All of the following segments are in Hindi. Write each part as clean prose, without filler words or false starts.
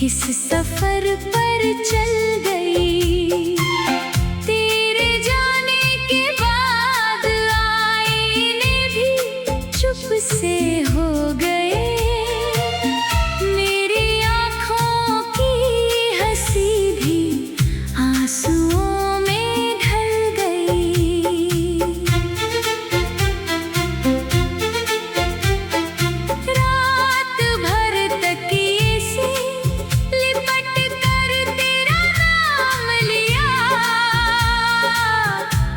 किस सफर पर चल गई, तेरे जाने के बाद आईने भी चुप से हो गए। मेरी आँखों की हंसी भी आंसुओं में ढल गई। रात भर तकिए से लिपट कर तेरा नाम लिया,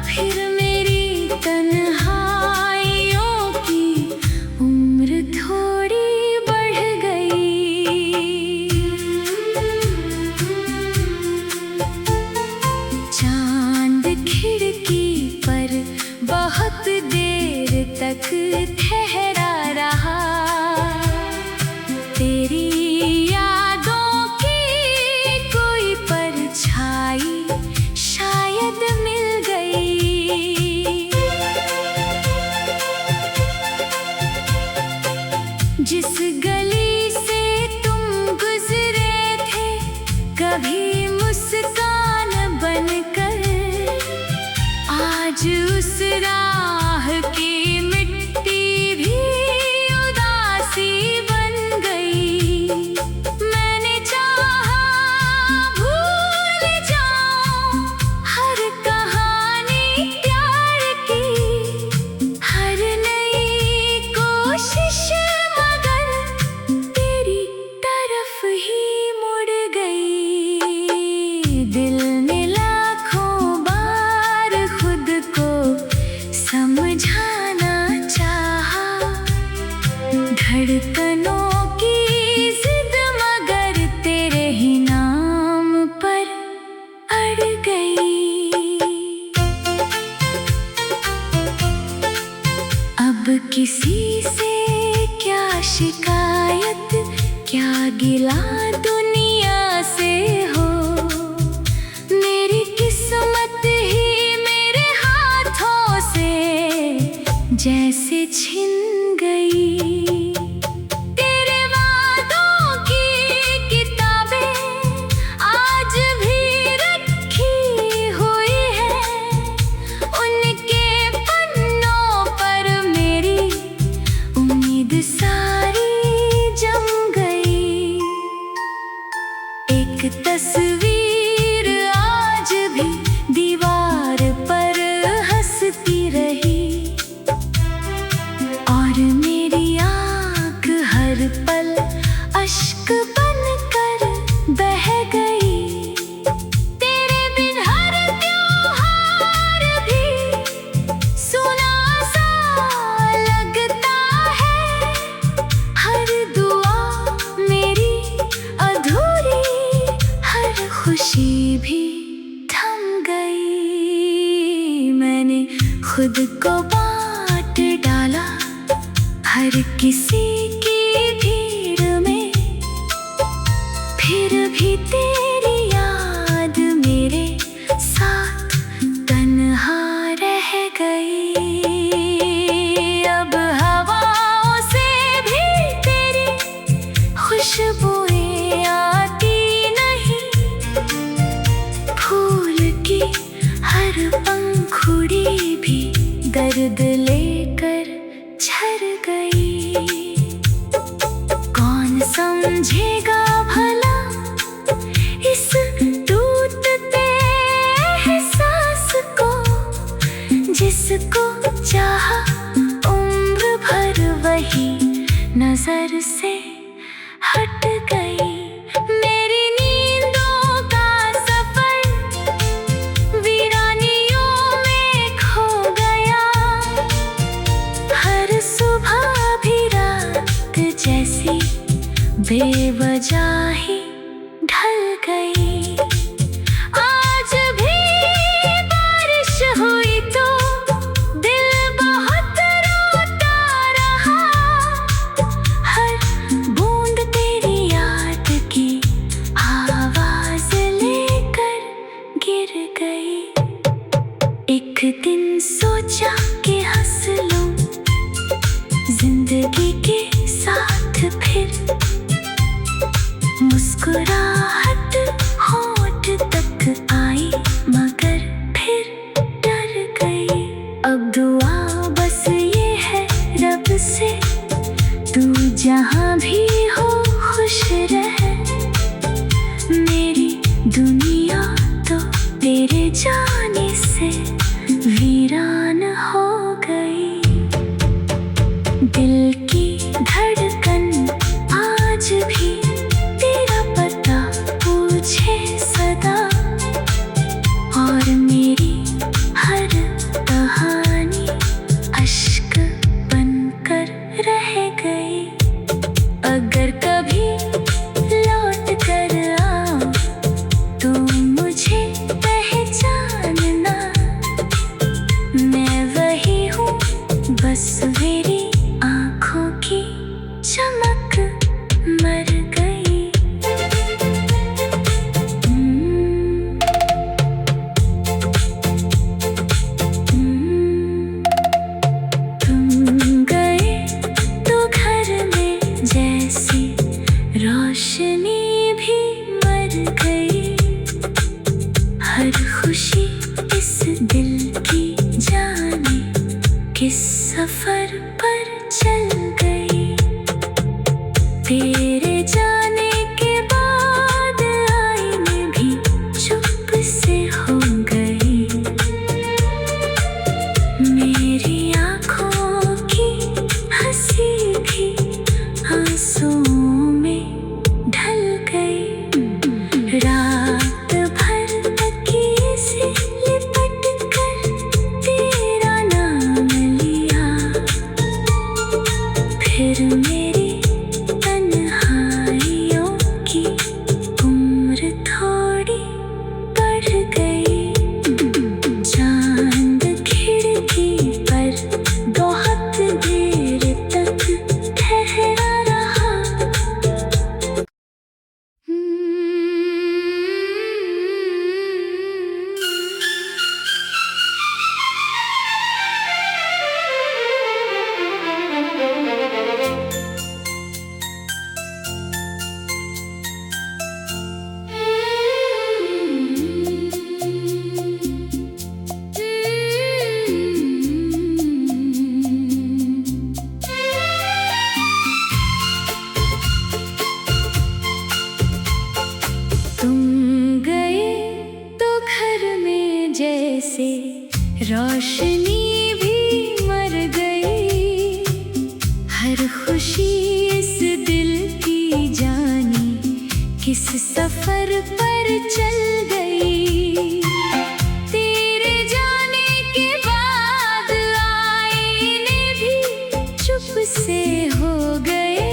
फिर मेरी तन्हाइयों की उम्र थोड़ी बढ़ गई। चांद खिड़की पर बहुत देर तक ठहरा रहा, तेरी यादों की कोई परछाई शायद मिल गई। जिस गली से तुम गुजरे थे कभी मुस्कान बनकर, आज उस राह की मिट्टी भी उदासी बन गई। मैंने चाहा भूल जाऊं हर कहानी प्यार की, हर नई कोशिश, मगर तेरी तरफ ही मुड़ गई। दिल ने लाखों बार खुद को समझाना चाहा, धड़कनों की जिद मगर तेरे ही नाम पर अड़ गई। अब किसी से क्या शिकायत, क्या गिला दुनिया से हो, मेरी किस्मत ही मेरे हाथों से जैसे छिन गई। तेरे वादों की किताबें आज भी रखी हुई है, उनके पन्नों पर मेरी उम्मीद सारी जम गई। एक तस्वीर आज भी दीवार पर हंसती रही, और मेरी आँख हर पल अश्क बनकर बह गई। तेरे बिन हर त्योहार भी सुना सा लगता है, हर दुआ मेरी अधूरी, हर खुशी भी थम गई। मैंने खुद को बांट डाला हर किसी की भीड़ में, फिर भी तेरी याद मेरे साथ तन्हा रह गई। अब हवाओं से भी तेरी खुशबुएं आती नहीं, फूल की हर पंखुड़ी भी दर्द लेकर झर गई। कौन समझेगा भला इस टूटते एहसास को, जिसको चाहा उम्र भर वही नजर से हट गई। मेरी नींदों का सफर वीरानियों में खो गया, हर सुबह भी रात जैसी बेवजह ही ढल गई। आज भी बारिश हुई तो दिल बहुत रोता रहा, हर बूंद तेरी याद की आवाज लेकर गिर गई। एक दिन सोचा कि हंस लूं जिंदगी के साथ फिर, मुस्कुरा मुस्कुराहट होठ तक आई मगर फिर डर गई। अब दुआ बस ये है रब से, तू जहाँ भी हो खुश रह। मेरी दुनिया तो तेरे जाने से वीरान हो गई। दिल की धड़कन आज भी तेरा पता पूछे सदा, और मेरी हर कहानी अश्क बनकर रह गई। अगर कभी लौट कर आओ तो मुझे पहचानना, मैं वही हूँ बस मेरी आँखों की चमक मर गई। तुम गए तो घर में जैसी रोशनी भी मर गई। हर खुशी इस दिल की जाने किस सफर पर चल गई। तेरे जाने के बाद आईने भी चुप से हो गई। मेरी आँखों की हंसी भी आंसुओं में ढल गई। रात भर तकिए से लिपट कर तेरा नाम लिया, फिर मेरी तन्हाइयों की उम्र थोड़ी बढ़ गई। चांद खिड़की पर बहुत देर तक ठहरा रहा। तुम गए तो घर में जैसे रोशनी भी मर गई। हर खुशी इस दिल की जानी किस सफर पर चल गई। तेरे जाने के बाद आईने भी चुप से हो गए।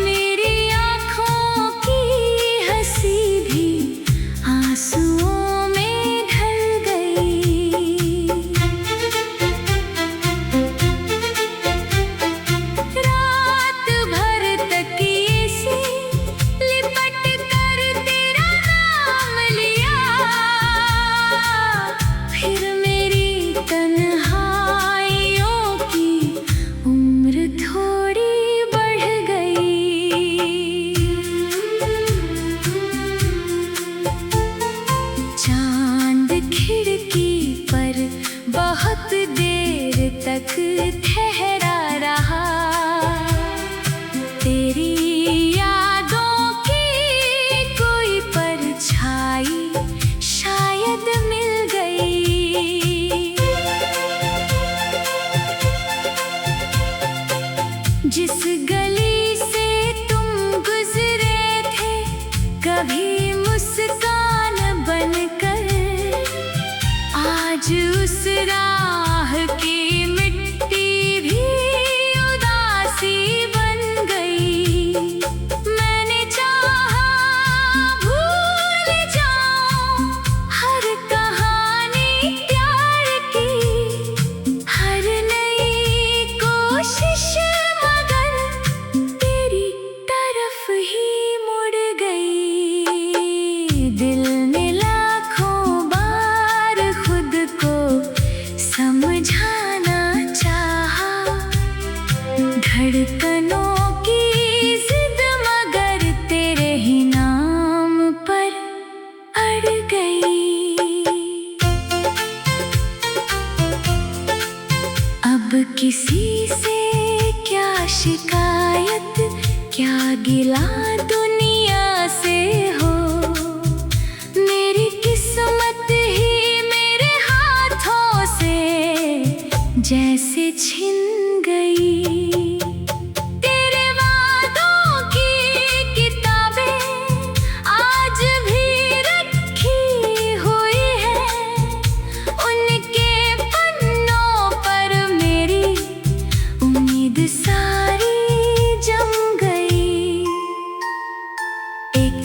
मेरी आँखों की हंसी भी आंसुओं में ढल गई। रात भर तकिए से लिपट कर तेरा नाम लिया,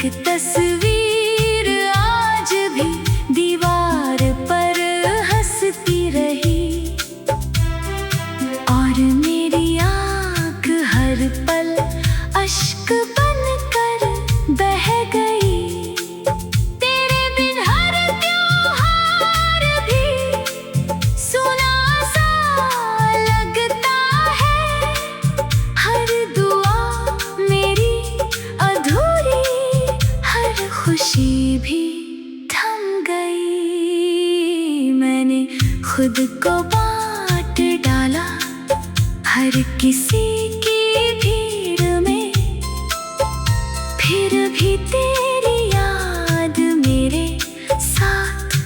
एक तस्वीर आज भी दीवार पर हंसती रही, और मेरी आँख हर पल अश्क बनकर बह गई। तेरे बिन हर त्योहार भी सुना सा लगता है, हर दुआ मेरी अधूरी, हर खुशी भी थम गई। मैंने खुद को बांट डाला हर किसी की भीड़ में, फिर भी तेरी याद मेरे साथ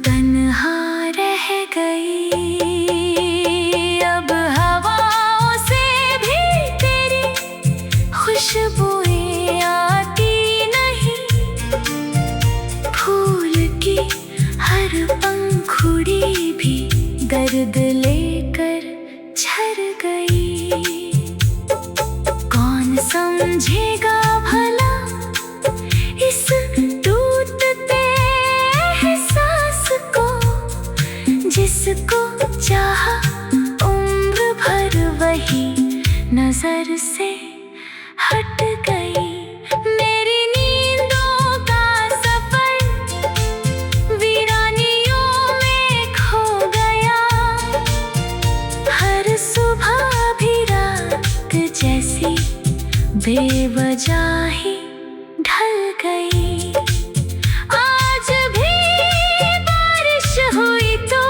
तन्हा रह गई। अब हवाओं से भी तेरी खुशबुएं आती नहीं, फूल की हर पंखुड़ी भी दर्द लेकर झर गई। कौन समझेगा भला इस टूटते एहसास को, जिसको चाहा उम्र भर वही नजर से हट गई। मेरी नींदों का सफर वीरानियों में खो गया, हर सुबह भी रात जैसी बेवजह ही ढल गई। आज भी बारिश हुई तो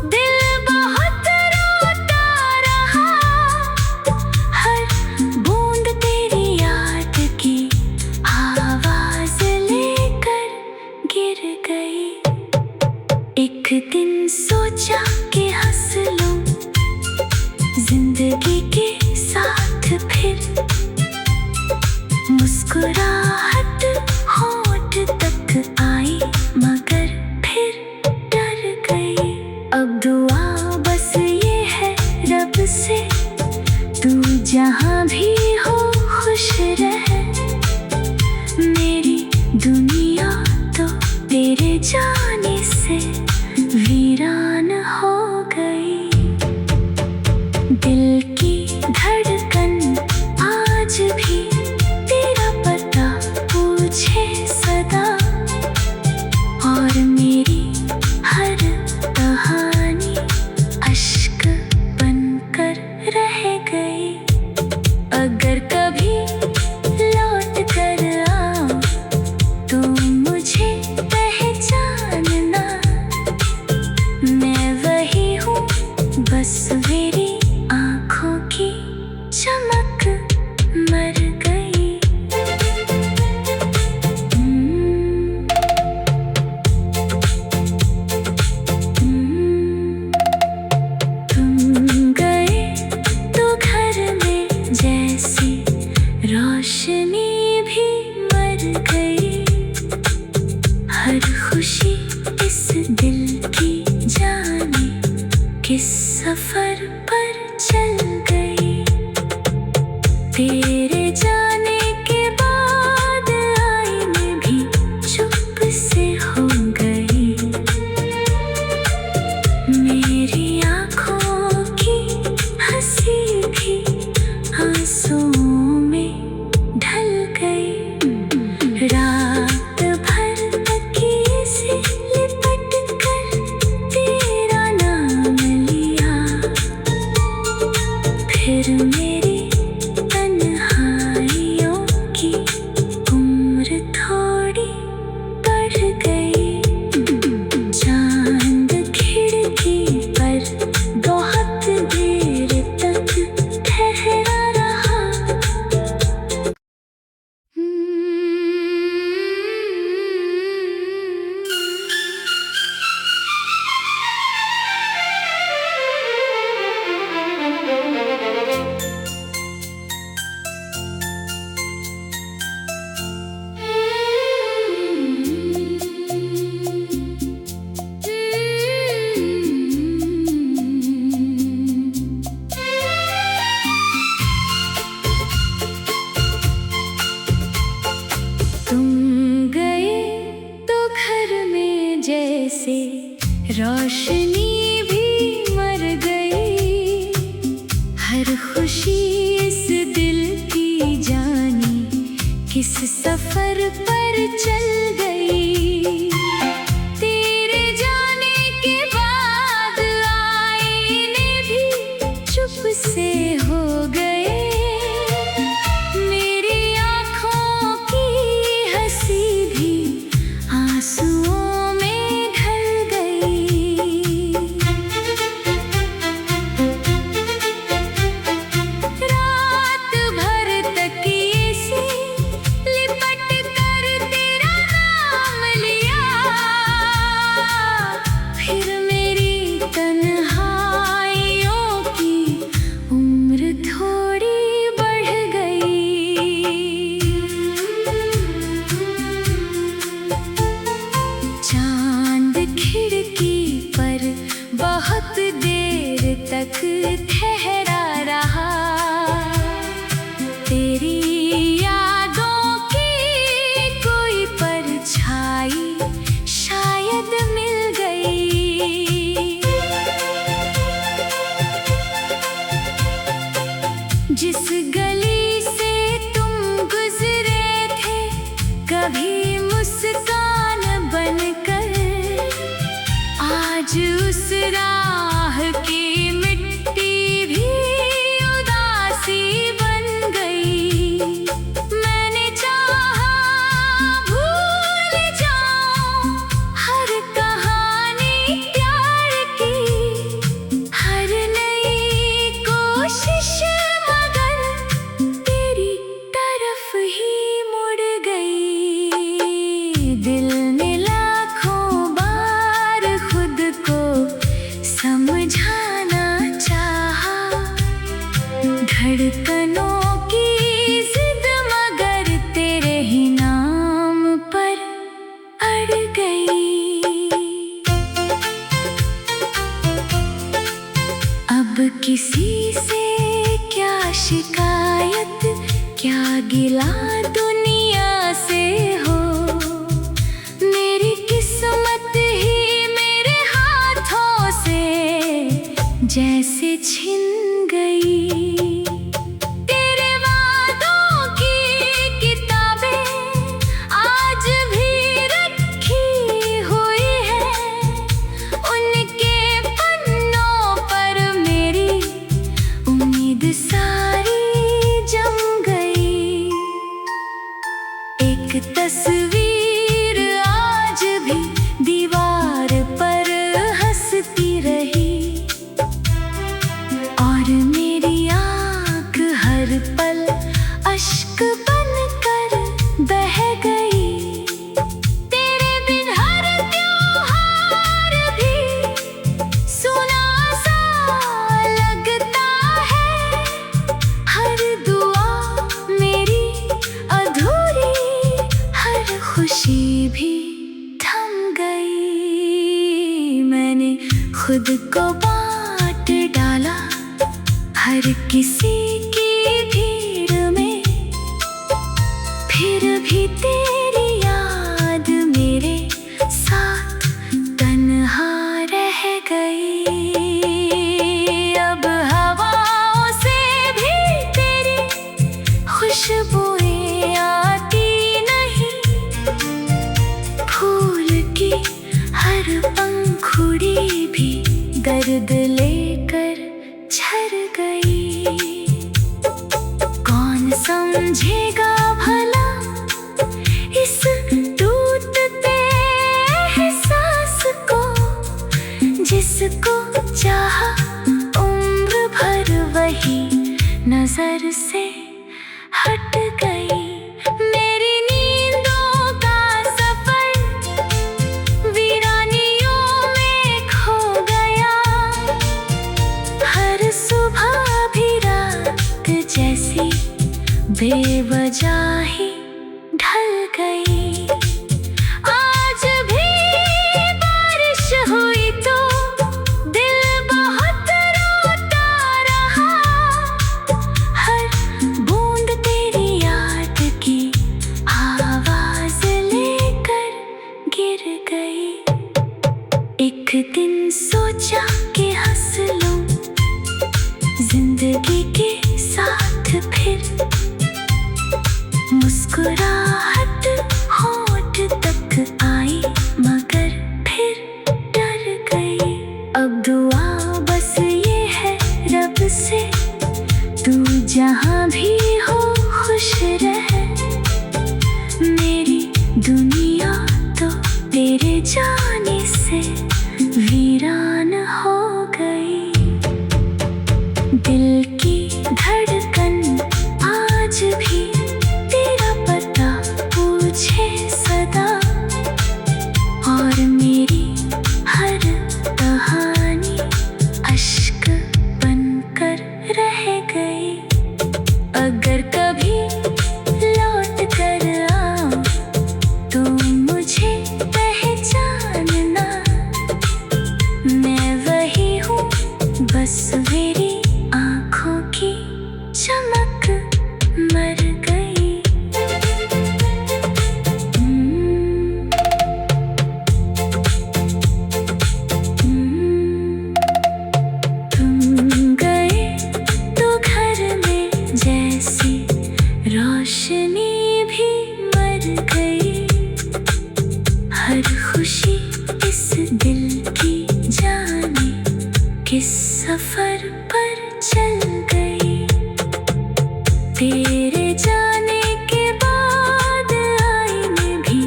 दिल बहुत रोता रहा, हर बूंद तेरी याद की आवाज लेकर गिर गई। एक दिन सोचा कि हंस लूं जिंदगी के साथ, फिर मुस्कुराहट होंठ तक आई मगर फिर डर गई। अब दुआ बस ये है रब से, तू जहाँ भी हो खुश रह। मेरी दुनिया तो तेरे जाने से वीरान हो गई। दिल की धड़कन आज भी तेरा पता पूछे सदा, और मेरी हर कहानी अश्क बनकर रह गई। अगर कभी लौट कर आओ तो मुझे पहचानना, मैं वही हूँ बस मेरी आँखों की चमक मर गई। तुम गए तो घर में जैसी रोशनी भी मर गई, हर खुशी इस दिल की जाने किस सफर पर चल गई। तेरे जाने के बाद आईने भी चुप से हो गई, मेरी आँखों की हंसी भी आंसुओं में ढल गई। रात भर तकिए से लिपट कर तेरा नाम लिया, फिर मेरी तन्हाइयों की उम्र थोड़ी बढ़ गई। चांद खिड़की पर बहुत देर तक ठहरा रहा। रोशनी भी मर गई, हर खुशी इस दिल की जानी किस सफर पर चल गई। तेरे जाने के बाद आईने भी चुप से हो गए, मेरी आँखों की हंसी भी आंसुओं में ढल गई। रात भर तकिए से लिपट कर तेरा नाम लिया, फिर मेरी तन्हाइयों की उम्र थोड़ी बढ़ गई। चांद खिड़की पर बहुत देर तक ठहरा रहा, तेरी यादों की कोई परछाई शायद मिल गई। जिस गली से तुम गुजरे थे कभी मुस्कान बनकर, आज उस राह की मिट्टी भी उदासी बन गई। मैंने चाहा भूल जाऊं हर कहानी प्यार की, हर नई कोशिश मगर तेरी तरफ ही मुड़ गई। दिल ने लाखों बार खुद को समझाना चाहा, धड़कनों की जिद मगर तेरे ही नाम पर अड़ गई। अब किसी से क्या शिकायत, क्या गिला दुनिया से हो, मेरी किस्मत ही मेरे हाथों से जैसे छिन गई। तेरे वादों की किताबें आज भी रखी हुई है, उनके पन्नों पर मेरी उम्मीद सारी जम गई। एक तस्वीर आज भी दीवार पर हंसती रही, और मेरी आँख हर पल अश्क बनकर बह गई। तेरे बिन हर त्योहार भी सुना सा लगता है, हर दुआ मेरी अधूरी, हर खुशी भी थम गई। मैंने खुद को बांट डाला हर किसी की भीड़ में, फिर भी तेरी याद मेरे साथ तन्हा रह गई। अब हवाओं से भी तेरी खुशबुएं आती नहीं, फूल की हर पंखुड़ी भी दर्द लेकर झर गई। कौन समझेगा भला इस टूटते एहसास को, जिसको चाहा उम्र भर वही नजर से हट गई। मेरी नींदों का सफर वीरानियों में खो गया, हर सुबह भी रात जैसी बेवजह ही ढल गई। आज भी बारिश हुई तो दिल बहुत रोता रहा, हर बूंद तेरी याद की आवाज लेकर गिर गई। एक दिन चाहत होठ तक आई मगर फिर डर गई। अब दुआ बस ये है रब से, तू जहाँ भी हो खुश रह। मेरी दुनिया तो तेरे जाने से वीरान हो गई। दिल की धड़कन आज भी तेरा पता पूछे सदा, और मेरी हर कहानी अश्क बनकर रह गई। अगर कभी लौट कर आऊं तो मुझे पहचानना, मैं वही हूँ बस मेरी आँखों की चमक मर गई। तुम गए तो घर में जैसी रोशनी भी मर गई। हर खुशी इस दिल की जाने किस सफर पर चल गई। तेरे जाने के बाद आईने भी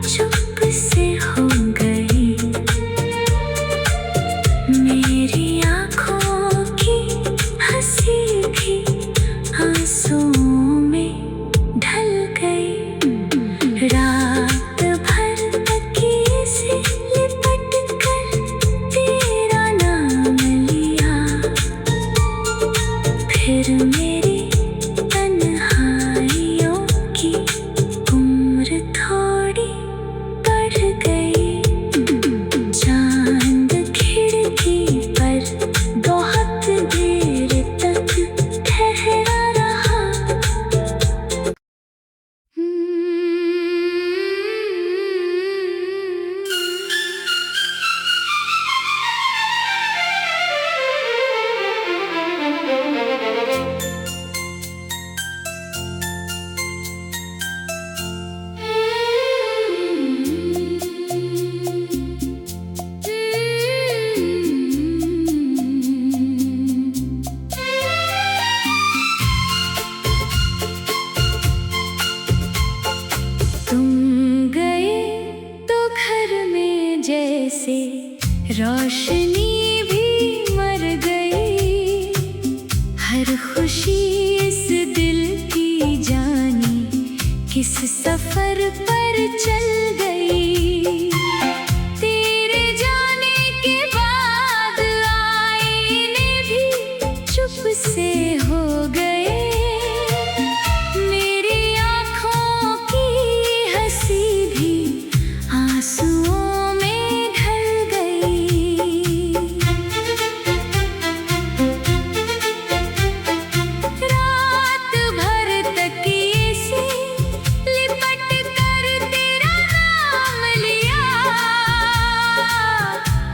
चुप से हो गई। मेरी आँखों की हंसी भी आंसुओं में ढल गई। रात भर तकिए से लिपट कर तेरा नाम लिया, फिर मेरी तन्हाइयों की उम्र थोड़ी बढ़ गई। चांद खिड़की पर बहुत देर तक ठहरा रहा। तुम गए तो घर में जैसे रोशनी भी मर गई। हर खुशी इस दिल की जानी किस सफर पर चल गई। तेरे जाने के बाद आईने भी चुप से हो गए। मेरी आँखों की हंसी भी आंसुओं में ढल गई। रात भर तकिए से लिपट कर तेरा नाम लिया,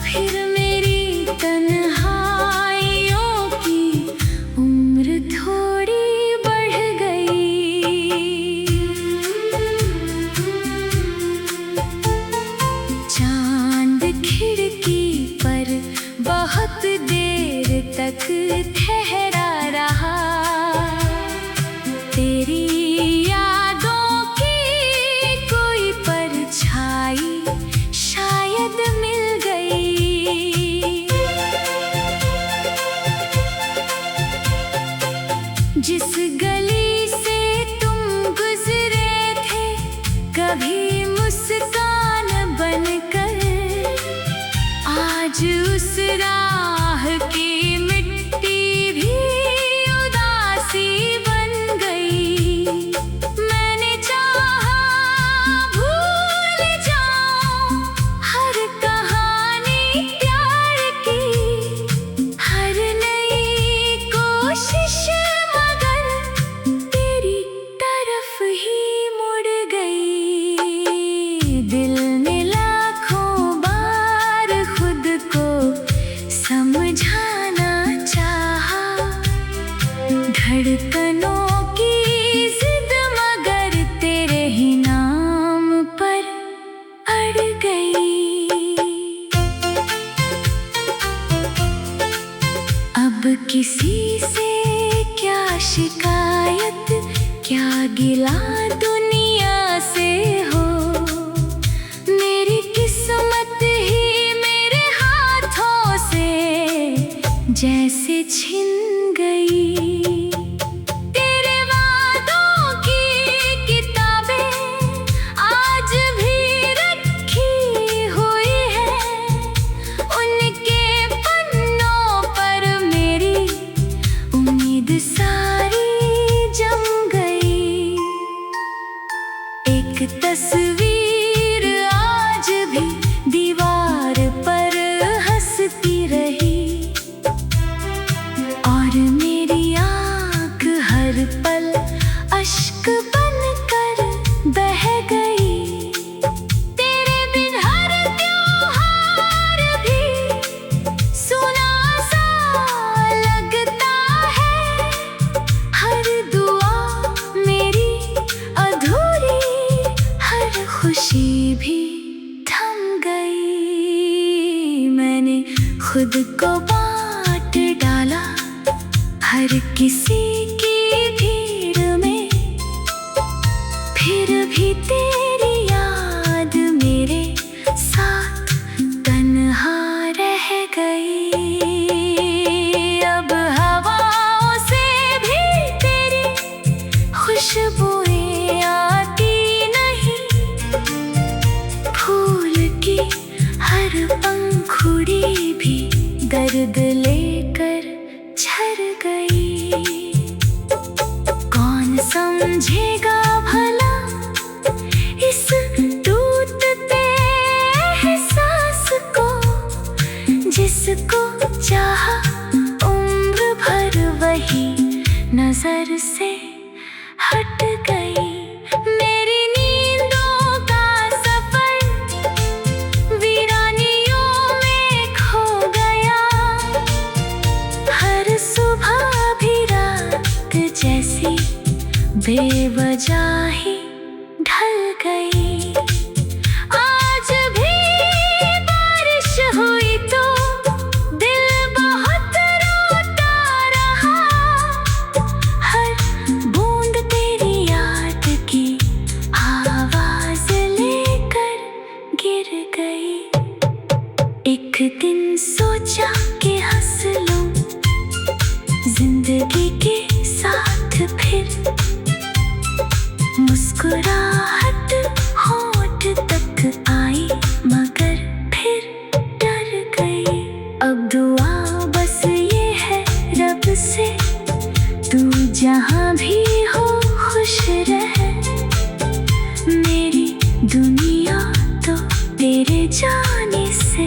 फिर मेरी तन्हाइयों की उम्र थोड़ी बढ़ गई। चांद खिड़की पर बहुत देर तक ठहरा रहा। तेरी यादों की कोई परछाई शायद मिल गई। जिस गली से तुम गुजरे थे कभी मुस्कान बनकर, आज उस राह की मिट्टी भी उदासी बन गई। मैंने चाहा भूल जाऊं हर कहानी प्यार की, हर नई कोशिश, मगर तेरी तरफ ही मुड़ गई। दिल ने लाखों बार खुद को समझ किसी से क्या शिकायत, क्या गिला दुनिया से हो। मेरी किस्मत ही मेरे हाथों से जैसे छिन गई। तेरे वादों की किताबें आज भी रखी हुई है, उनके पन्नों पर मेरी उम्मीद सारी जम गई। एक तस्वीर आज भी दीवार पर हंसती रही, और मेरी आँख हर पल अश्क बनकर बह गई। तेरे बिन हर त्योहार भी सुना सा लगता है, हर दुआ मेरी अधूरी, हर खुशी भी थम गई। मैंने खुद को बांट डाला हर किसी की भीड़ में, फिर भी तेरी याद मेरे साथ तन्हा रह गई। अब हवाओं से भी तेरी खुशबुएं आती नहीं, फूल की हर पंखुड़ी भी दर्द लेकर झर गई। कौन समझेगा भला इस टूटते एहसास को, जिसको चाहा उम्र भर वही नजर से हट गई। मेरी नींदों का सफर वीरानियों में खो गया, हर सुबह भी रात जैसी बेवजह ही ढल गई। आज भी बारिश हुई तो दिल बहुत रोता रहा, हर बूंद तेरी याद की आवाज लेकर गिर गई। एक दिन सोचा कि हंस लूं जिंदगी के साथ, फिर मुस्कुराहट होंठ तक आई, मगर फिर डर गई। अब दुआ बस ये है रब से, तू जहाँ भी हो खुश रह। मेरी दुनिया तो तेरे जाने से